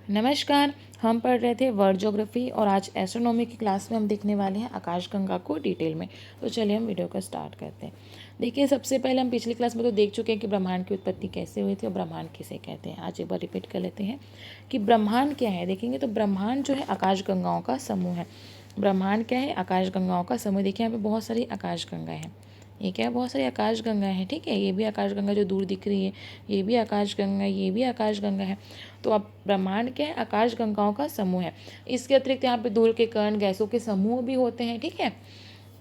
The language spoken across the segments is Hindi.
नमस्कार। हम पढ़ रहे थे वर्ल्ड ज्योग्राफी और आज एस्ट्रोनॉमी की क्लास में हम देखने वाले हैं आकाशगंगा को डिटेल में। तो चलिए हम वीडियो को स्टार्ट करते हैं। देखिए, सबसे पहले हम पिछली क्लास में तो देख चुके हैं कि ब्रह्मांड की उत्पत्ति कैसे हुई थी और ब्रह्मांड किसे कहते हैं। आज एक बार रिपीट कर लेते हैं कि ब्रह्मांड क्या है। देखेंगे तो ब्रह्मांड जो है आकाशगंगाओं का समूह है। ब्रह्मांड क्या है? आकाशगंगाओं का समूह। देखिए यहाँ पे बहुत सारी आकाशगंगाएँ हैं। ये क्या है? बहुत सारी आकाशगंगा है। ठीक है, ये भी आकाशगंगा जो दूर दिख रही है, ये भी आकाशगंगा, ये भी आकाशगंगा है। तो अब ब्रह्मांड क्या है? आकाशगंगाओं का समूह है। इसके अतिरिक्त यहाँ पे धूल के कण, गैसों के समूह भी होते हैं। ठीक है,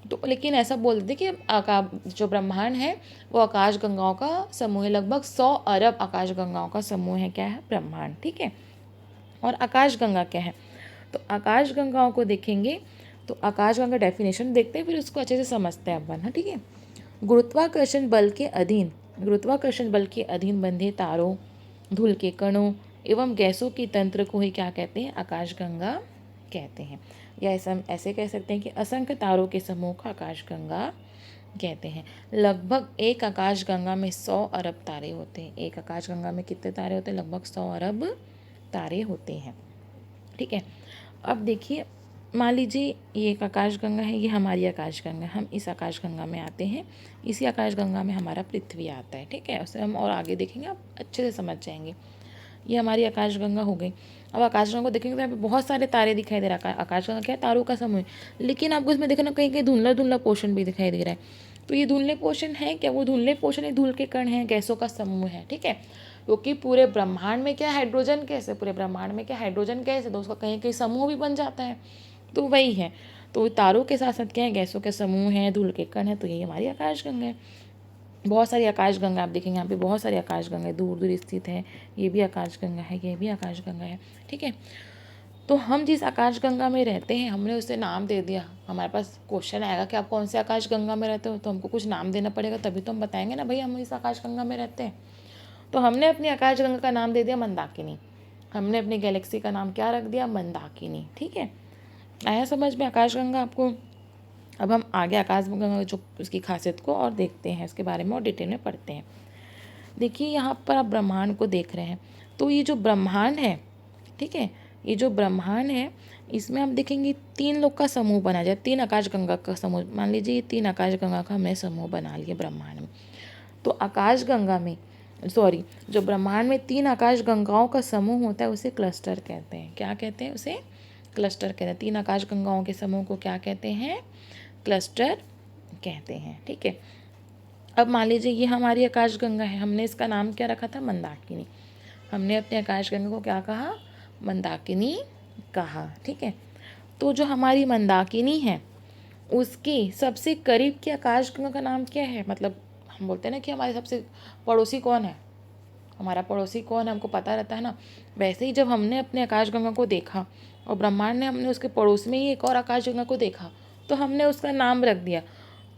तो लेकिन ऐसा बोल देते कि जो ब्रह्मांड है वो आकाशगंगाओं का समूह है। लगभग 100 अरब आकाशगंगाओं का समूह है। क्या है? ब्रह्मांड। ठीक है, और आकाशगंगा क्या है? तो आकाशगंगाओं को देखेंगे तो आकाशगंगा डेफिनेशन देखते हैं, फिर उसको अच्छे से समझते हैं अपन। हाँ, ठीक है। गुरुत्वाकर्षण बल के अधीन, गुरुत्वाकर्षण बल के अधीन बंधे तारों, धूल के कणों एवं गैसों की तंत्र को ही क्या कहते हैं? आकाशगंगा कहते हैं। या ऐसे कह सकते हैं कि असंख्य तारों के समूह को आकाशगंगा कहते हैं। लगभग एक आकाशगंगा में 100 अरब तारे होते हैं। एक आकाशगंगा में कितने तारे होते हैं? लगभग 100 अरब तारे होते हैं। ठीक है, अब देखिए, मान लीजिए ये एक आकाशगंगा है, ये हमारी आकाशगंगा, हम इस आकाशगंगा में आते हैं। इसी आकाशगंगा में हमारा पृथ्वी आता है। ठीक है, उसे हम और आगे देखेंगे, आप अच्छे से समझ जाएंगे। ये हमारी आकाशगंगा हो गई। अब आकाशगंगा को देखेंगे तो यहाँ पे बहुत सारे तारे दिखाई दे रहा है। आकाशगंगा क्या है? तारों का समूह है। लेकिन आपको इसमें देखना कहीं कहीं धुंधला धुंधला पोर्शन भी दिखाई दे रहा है। तो ये धुंधले पोर्शन है क्या? वो धुंधले पोर्शन है, धूल के कण हैं, गैसों का समूह है। ठीक है, क्योंकि पूरे ब्रह्मांड में क्या हाइड्रोजन गैस है, पूरे ब्रह्मांड में क्या हाइड्रोजन गैस है, तो उसका कहीं कहीं समूह भी बन जाता है। तो वही है। तो तारों के साथ साथ क्या है? गैसों के समूह हैं, धूल के कण है। तो यही हमारी आकाशगंगा है। बहुत सारी आकाशगंगा आप देखेंगे, यहाँ पे बहुत सारी आकाशगंगा दूर दूर स्थित है। ये भी आकाशगंगा है, ये भी आकाशगंगा है। ठीक है, तो हम जिस आकाशगंगा में रहते हैं हमने उसे नाम दे दिया। हमारे पास क्वेश्चन आएगा कि आप कौन से आकाशगंगा में रहते हो, तो हमको कुछ नाम देना पड़ेगा, तभी तो हम बताएंगे ना भाई हम इस आकाशगंगा में रहते हैं। तो हमने अपनी आकाशगंगा का नाम दे दिया मंदाकिनी। हमने अपनी गैलेक्सी का नाम क्या रख दिया? मंदाकिनी। ठीक है, आया समझ में आकाशगंगा आपको? अब हम आगे आकाशगंगा जो उसकी खासियत को और देखते हैं, उसके बारे में और डिटेल में पढ़ते हैं। देखिए, यहाँ पर आप ब्रह्मांड को देख रहे हैं। तो ये जो ब्रह्मांड है, ठीक है, ये जो ब्रह्मांड है इसमें आप देखेंगे 3 लोग का समूह बना जाए, 3 आकाशगंगा का समूह। मान लीजिए ये 3 आकाशगंगा का हमने समूह बना लिया ब्रह्मांड में। तो आकाशगंगा में, सॉरी, जो ब्रह्मांड में 3 आकाशगंगाओं का समूह होता है उसे क्लस्टर कहते हैं। क्या कहते हैं? उसे क्लस्टर कहते हैं। 3 आकाशगंगाओं के समूह को क्या कहते हैं? क्लस्टर कहते हैं। ठीक है, अब मान लीजिए ये हमारी आकाशगंगा है, हमने इसका नाम क्या रखा था? मंदाकिनी। हमने अपने आकाशगंगा को क्या कहा? मंदाकिनी कहा। ठीक है, तो जो हमारी मंदाकिनी है उसकी सबसे करीब की आकाशगंगा का नाम क्या है? मतलब हम बोलते हैं ना कि हमारे सबसे पड़ोसी कौन है, हमारा पड़ोसी कौन है, हमको पता रहता है ना। वैसे ही जब हमने अपने आकाशगंगा को देखा और ब्रह्मांड ने हमने उसके पड़ोस में ही एक और आकाशगंगा को देखा, तो हमने उसका नाम रख दिया।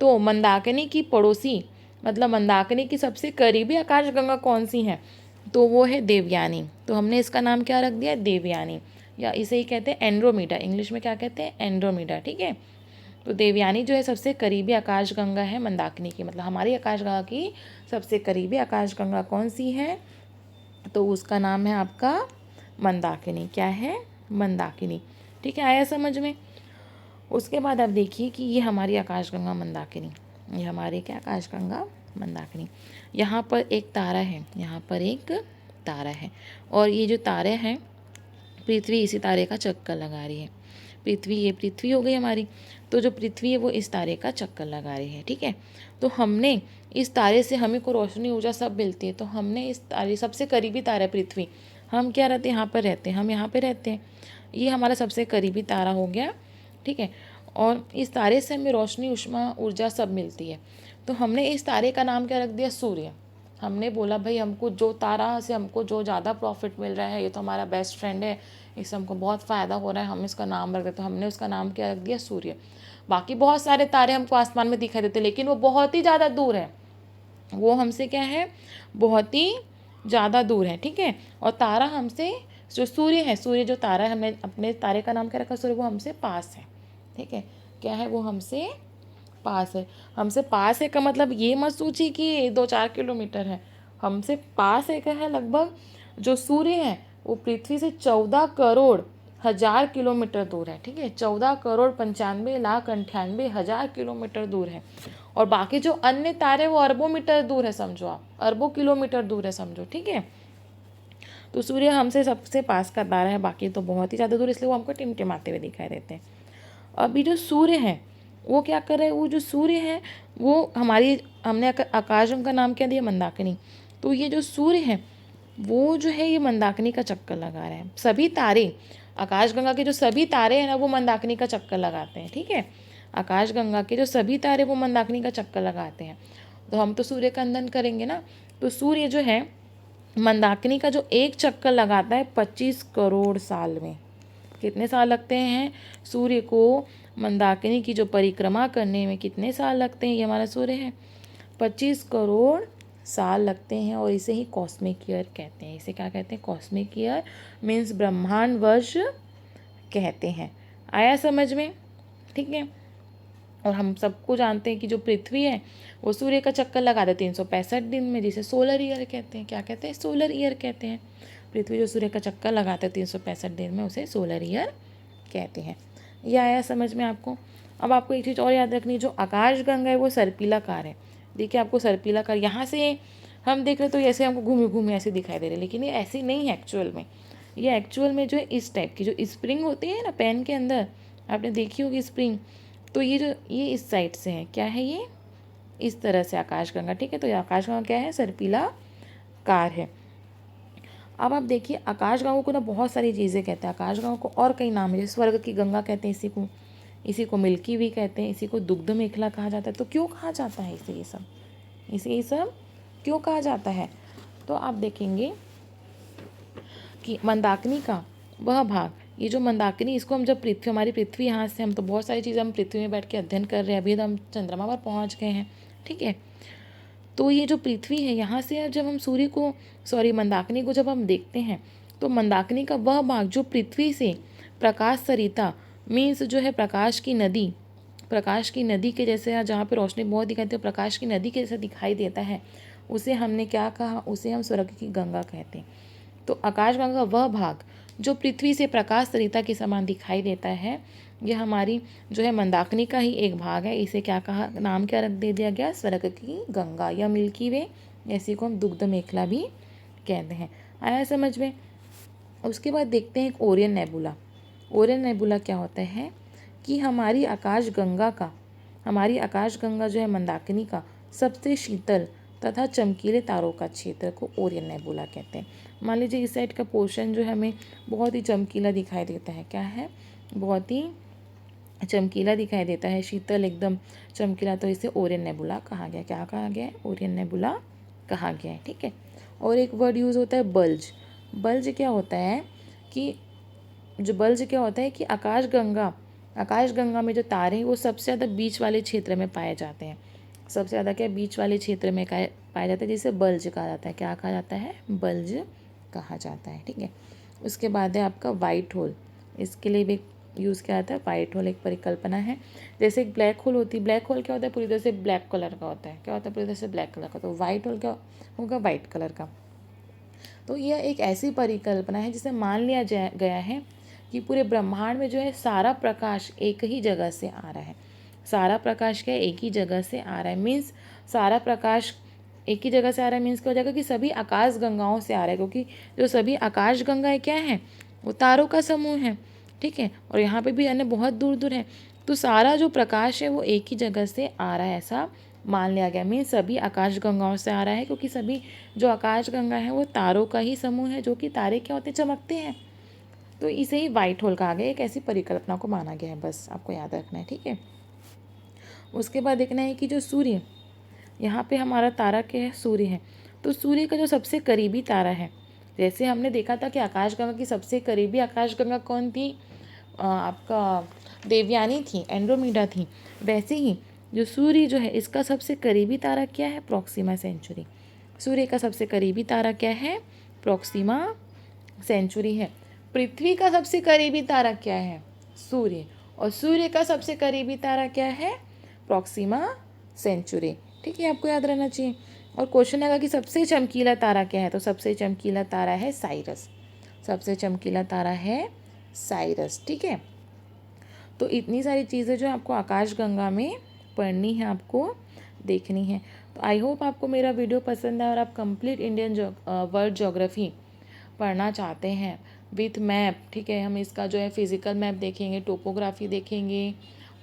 तो मंदाकिनी की पड़ोसी, मतलब मंदाकिनी की सबसे करीबी आकाशगंगा कौन सी है? तो वो है देवयानी। तो हमने इसका नाम क्या रख दिया? देवयानी, या इसे ही कहते हैं एंड्रोमीडा। इंग्लिश में क्या कहते हैं? एंड्रोमीडा। ठीक है, तो देवयानी जो है सबसे करीबी आकाशगंगा है मंदाकिनी की। मतलब हमारी आकाशगंगा की सबसे करीबी आकाशगंगा कौन सी है? तो उसका नाम है आपका मंदाकिनी। क्या है? मंदाकिनी। ठीक है, आया समझ में? उसके बाद आप देखिए कि ये हमारी आकाशगंगा मंदाकिनी, ये हमारी क्या आकाशगंगा मंदाकिनी। यहाँ पर एक तारा है, यहाँ पर एक तारा है, और ये जो तारे हैं पृथ्वी इसी तारे का चक्कर लगा रही है। पृथ्वी, ये पृथ्वी हो गई हमारी। तो जो पृथ्वी है वो इस तारे का चक्कर लगा रही है। ठीक है, तो हमने इस तारे से हमें को रोशनी ऊर्जा सब मिलती है। तो हमने इस तारे, सबसे करीबी तारा पृथ्वी, हम क्या रहते हैं? यहाँ पर रहते हैं, हम यहाँ पर रहते हैं। ये हमारा सबसे करीबी तारा हो गया। ठीक है, और इस तारे से हमें रोशनी, ऊष्मा, ऊर्जा सब मिलती है। तो हमने इस तारे का नाम क्या रख दिया? सूर्य। हमने बोला भाई हमको जो तारा से हमको जो ज़्यादा प्रॉफिट मिल रहा है, ये तो हमारा बेस्ट फ्रेंड है, इससे हमको बहुत फ़ायदा हो रहा है, हम इसका नाम रख देते। तो हमने उसका नाम क्या रख दिया? सूर्य। बाकी बहुत सारे तारे हमको आसमान में दिखाई देते, लेकिन वो बहुत ही ज़्यादा दूर है, वो हमसे क्या है? बहुत ही ज़्यादा दूर है। ठीक है, और तारा हमसे, जो सूर्य है, सूर्य जो तारा है, हमने अपने तारे का नाम क्या रखा? सूर्य। वो हमसे पास है। ठीक है, क्या है? वो हमसे पास है। हमसे पास है का मतलब ये मत सोचिए कि 2-4 किलोमीटर है। हमसे पास है क्या है? लगभग जो सूर्य है वो पृथ्वी से 14 करोड़ 1,000 किलोमीटर दूर है। ठीक है, 14 करोड़ 95 लाख 98 हज़ार किलोमीटर दूर है। और बाकी जो अन्य तारे वो अरबों मीटर दूर है, समझो आप, अरबों किलोमीटर दूर है, समझो। ठीक है, तो सूर्य हमसे सबसे पास का तारा है, बाकी तो बहुत ही ज़्यादा दूर, इसलिए वो हमको टिमटिमाते हुए दिखाई देते हैं। अभी जो सूर्य है वो क्या कर रहे हैं, वो जो सूर्य है वो हमारी, हमने आकाशगंगा का नाम क्या दिया, मंदाकिनी। तो ये जो सूर्य है वो जो है ये मंदाकिनी का चक्कर लगा रहे हैं। सभी तारे, आकाशगंगा के जो सभी तारे हैं ना वो मंदाकिनी का चक्कर लगाते हैं। ठीक है, आकाशगंगा के जो सभी तारे वो मंदाकिनी का चक्कर लगाते हैं। तो हम तो सूर्य का अंदन करेंगे ना, तो सूर्य जो है मंदाकिनी का जो एक चक्कर लगाता है 25 करोड़ साल में। कितने साल लगते हैं सूर्य को मंदाकिनी की जो परिक्रमा करने में, कितने साल लगते हैं, ये हमारा सूर्य है, 25 करोड़ साल लगते हैं। और इसे ही कॉस्मिक ईयर कहते हैं। इसे क्या कहते हैं, कॉस्मिक ईयर मीन्स ब्रह्मांड वर्ष कहते हैं। आया समझ में? ठीक है, और हम सबको जानते हैं कि जो पृथ्वी है वो सूर्य का चक्कर लगाता है 365 दिन में, जिसे सोलर ईयर कहते हैं। क्या कहते हैं, सोलर ईयर कहते हैं। पृथ्वी जो सूर्य का चक्कर लगाता है 365 दिन में, उसे सोलर ईयर कहते हैं। यह आया समझ में आपको? अब आपको एक चीज़ और याद रखनी है, जो आकाशगंगा है वो सर्पिलाकार है। देखिए आपको सर्पिलाकार, यहाँ से हम देख रहे तो ऐसे हमको घूमे घूमे ऐसे दिखाई दे रहे, लेकिन ये ऐसी नहीं है एक्चुअल में। ये एक्चुअल में जो है इस टाइप की, जो स्प्रिंग होती है ना पेन के अंदर, आपने देखी होगी स्प्रिंग, तो ये इस साइड से है। क्या है ये, इस तरह से आकाशगंगा। ठीक है, तो ये आकाशगंगा क्या है, सर्पिलाकार है। अब आप देखिए आकाशगंगा को ना बहुत सारी चीज़ें कहते हैं। आकाशगंगा को और कई नाम है, जैसे स्वर्ग की गंगा कहते हैं इसी को मिल्की वे कहते हैं, इसी को दुग्ध मेखला कहा जाता है। तो क्यों कहा जाता है इसे ये सब क्यों कहा जाता है? तो आप देखेंगे कि मंदाकिनी का वह भाग, ये जो मंदाकिनी, इसको हम जब पृथ्वी, हमारी पृथ्वी यहाँ से, हम तो बहुत सारी चीज़ें हम पृथ्वी में बैठ के अध्ययन कर रहे हैं, अभी तो हम चंद्रमा पर पहुँच गए हैं। ठीक है, तो ये जो पृथ्वी है यहाँ से जब हम सूर्य को, मंदाकिनी को जब हम देखते हैं, तो मंदाकिनी का वह भाग जो पृथ्वी से प्रकाश सरिता मीन्स जो है प्रकाश की नदी के जैसे, जहाँ पे रोशनी बहुत दिखाई देती है, प्रकाश की नदी के जैसा दिखाई देता है, उसे हमने क्या कहा, उसे हम स्वर्ग की गंगा कहते हैं। तो आकाशगंगा का वह भाग जो पृथ्वी से प्रकाश सरिता के समान दिखाई देता है, यह हमारी जो है मंदाकिनी का ही एक भाग है। इसे क्या कहा, नाम क्या रख दे दिया गया, स्वर्ग की गंगा या मिल्की वे, ऐसी को हम दुग्ध मेखला भी कहते हैं। आया समझ में? उसके बाद देखते हैं एक ओरियन नेबुला। ओरियन नेबुला क्या होता है कि हमारी आकाशगंगा जो है मंदाकिनी का सबसे शीतल तथा चमकीले तारों का क्षेत्र को ओरियन नेबुला कहते हैं। मान लीजिए इस साइड का पोर्शन जो हमें बहुत ही चमकीला दिखाई देता है, क्या है, बहुत ही चमकीला दिखाई देता है, शीतल एकदम चमकीला, तो इसे ओरियन नेबुला कहा गया। क्या कहा गया है, ओरियन नेबुला कहा गया है। ठीक है, और एक वर्ड यूज़ होता है बल्ज। बल्ज क्या होता है कि आकाशगंगा में जो तारे हैं वो सबसे ज़्यादा बीच वाले क्षेत्र में पाए जाते हैं। सबसे ज़्यादा क्या, बीच वाले क्षेत्र में पाया जाता है, जिसे बल्ज कहा जाता है। क्या कहा जाता है, बल्ज कहा जाता है। ठीक है, उसके बाद है आपका वाइट होल। इसके लिए भी यूज़ किया जाता है। वाइट होल एक परिकल्पना है, जैसे एक ब्लैक होल होती है। ब्लैक होल क्या होता है, पूरी तरह से ब्लैक कलर का होता है। क्या होता है, पूरी तरह से ब्लैक कलर का। तो वाइट होल क्या होगा, वाइट कलर का। तो यह एक ऐसी परिकल्पना है जिसे मान लिया गया है कि पूरे ब्रह्मांड में जो है सारा प्रकाश एक ही जगह से आ रहा है। सारा प्रकाश क्या है, एक ही जगह से आ रहा है। मीन्स सारा प्रकाश एक ही जगह से आ रहा है, मीन्स क्या हो जाएगा कि सभी आकाश गंगाओं से आ रहा है, क्योंकि जो सभी आकाश गंगाएं क्या है, वो तारों का समूह है। ठीक है, और यहाँ पे भी अन्य बहुत दूर दूर है। तो सारा जो प्रकाश है वो एक ही जगह से आ रहा है, ऐसा मान लिया गया। मीन्स सभी आकाश गंगाओं से आ रहा है, क्योंकि सभी जो आकाश गंगा है वो तारों का ही समूह है, जो कि तारे क्या होते हैं, चमकते हैं। तो इसे ही वाइट होल कहा गया। एक ऐसी परिकल्पना को माना गया है, बस आपको याद रखना है। ठीक है, उसके बाद देखना है कि जो सूर्य, यहाँ पे हमारा तारा क्या है, सूर्य है। तो सूर्य का जो सबसे करीबी तारा है, जैसे हमने देखा था कि आकाशगंगा की सबसे करीबी आकाशगंगा कौन थी, आपका देवयानी थी, एंड्रोमीडा थी। वैसे ही जो सूर्य जो है, इसका सबसे करीबी तारा क्या है, प्रॉक्सिमा सेंचुरी। सूर्य का सबसे करीबी तारा क्या है, प्रॉक्सिमा सेंचुरी है। पृथ्वी का सबसे करीबी तारा क्या है, सूर्य, और सूर्य का सबसे करीबी तारा क्या है, प्रॉक्सिमा सेंचुरी। ठीक है, आपको याद रहना चाहिए। और क्वेश्चन आएगा कि सबसे चमकीला तारा क्या है, तो सबसे चमकीला तारा है साइरस। सबसे चमकीला तारा है साइरस। ठीक है, तो इतनी सारी चीज़ें जो आपको आकाशगंगा में पढ़नी है, आपको देखनी है। तो आई होप आपको मेरा वीडियो पसंद है और आप कंप्लीट इंडियन वर्ल्ड ज्योग्राफी पढ़ना चाहते हैं विथ मैप। ठीक है, हम इसका जो है फिज़िकल मैप देखेंगे, टोपोग्राफी देखेंगे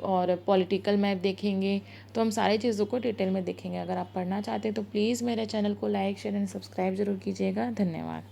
और पॉलिटिकल मैप देखेंगे। तो हम सारी चीज़ों को डिटेल में देखेंगे। अगर आप पढ़ना चाहते हैं तो प्लीज़ मेरे चैनल को लाइक शेयर एंड सब्सक्राइब जरूर कीजिएगा। धन्यवाद।